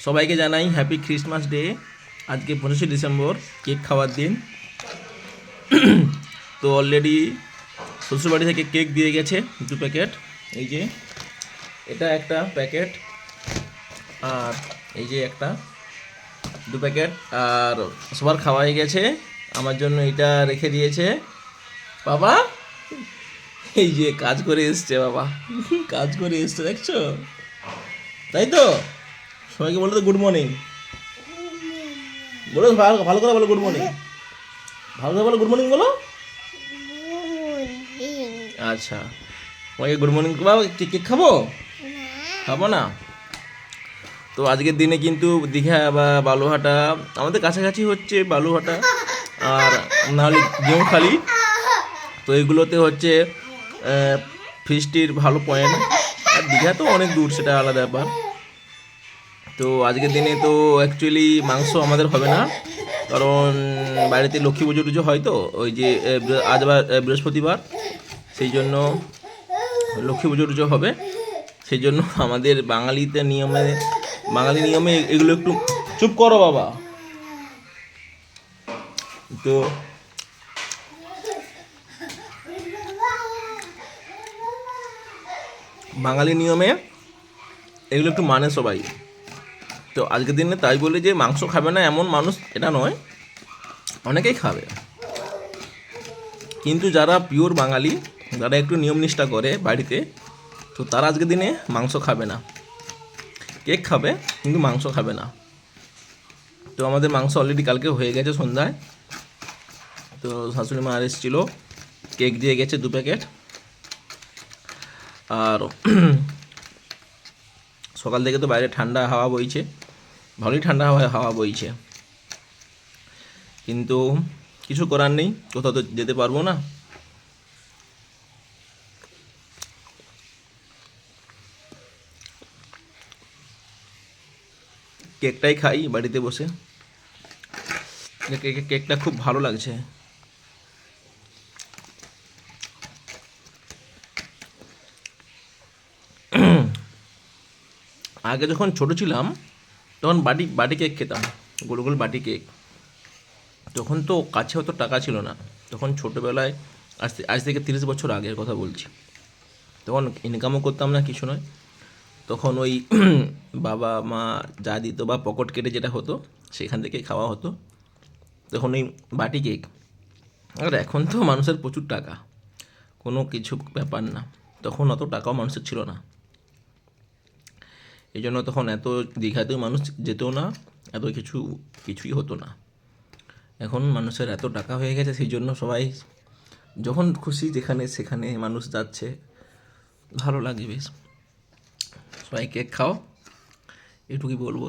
সবাইকে জানাই happy Christmas day. আজকে 25শে ডিসেম্বর, কেক খাওয়ার দিন। তো অলরেডি শ্বশুরবাড়ি থেকে কেক দিয়ে গেছে 2 প্যাকেট। এই যে এটা একটা প্যাকেট, আর এই যে একটা 2 প্যাকেট। আর সবার খাওয়া হয়ে গেছে, আমার জন্য এটা রেখে দিয়েছে বাবা। এই যে কাজ করে এসছে বাবা, কাজ করে এসছে দেখছো, তাই তো? সবাইকে বলো তো গুড মর্নিং, বলো ভালো ভালো করে বলো গুড মর্নিং, ভালো করে বলো গুড মর্নিং বলো। আচ্ছা, সবাইকে গুড মর্নিং। বাবা কেক খাবো? খাবো না। তো আজকের দিনে কিন্তু দীঘা বা বালুঘাটা আমাদের কাছাকাছি হচ্ছে, বালুঘাটা আর নাহলে জিউখালি। তো এগুলোতে হচ্ছে ফিস্টির ভালো পয়েন্ট। আর দীঘা তো অনেক দূর, সেটা আলাদা ব্যাপার। তো আজকের দিনে তো অ্যাকচুয়ালি মাংস আমাদের হবে না, কারণ বাড়িতে লক্ষ্মী পুজো টুজো হয়, তো ওই যে আজ আবার বৃহস্পতিবার, সেই জন্য লক্ষ্মী পুজো টুজো হবে। সেই জন্য আমাদের বাঙালি নিয়মে এগুলো একটু, চুপ করো বাবা। তো বাঙালি নিয়মে এগুলো একটু মানে সবাই। তো আজকের দিনে তাই বলে যে মাংস খাবে না এমন মানুষ এটা নয়, অনেকেই খাবে। কিন্তু যারা পিওর বাঙালি, যারা একটু নিয়ম নিষ্ঠা করে বাড়িতে, তো তারা আজকের দিনে মাংস খাবে না, কেক খাবে কিন্তু মাংস খাবে না। তো আমাদের মাংস অলরেডি কালকে হয়ে গেছে সন্ধ্যায়। তো শাশুড়ি মা এসেছিলো, কেক দিয়ে গেছে 2 প্যাকেট। আর সকাল থেকে তো বাইরে ঠান্ডা হাওয়া বইছে, ভালোই ঠান্ডা হাওয়া বইছে, কিন্তু কিছু করার নেই, কোথাও তো যেতে পারবো না। কেকটাই খাই বাড়িতে বসে, কেকটা খুব ভালো লাগছে। আগে যখন ছোট ছিলাম তখন বাটি বাটি কেক খেতাম, গোল গোল বাটি কেক। তখন তো কাছে অত টাকা ছিল না, তখন ছোটোবেলায়, আজ থেকে 30 বছর আগের কথা বলছি। তখন ইনকামও করতাম না, কিছু নয়। তখন ওই বাবা মা যা দিত বা পকেট কেটে যেটা হতো সেখান থেকে খাওয়া হতো, তখন ওই বাটি কেক। আর এখন তো মানুষের প্রচুর টাকা, কোনো কিছু ব্যাপার না। তখন অত টাকাও মানুষের ছিল না, এই জন্য তখন এত দীঘাতেও মানুষ যেতেও না, এত কিছুই হতো না। এখন মানুষের এত টাকা হয়ে গেছে, সেই জন্য সবাই যখন খুশি যেখানে সেখানে মানুষ যাচ্ছে, ভালো লাগে বেশ। সবাই কেক খাও, এটুকুই বলবো।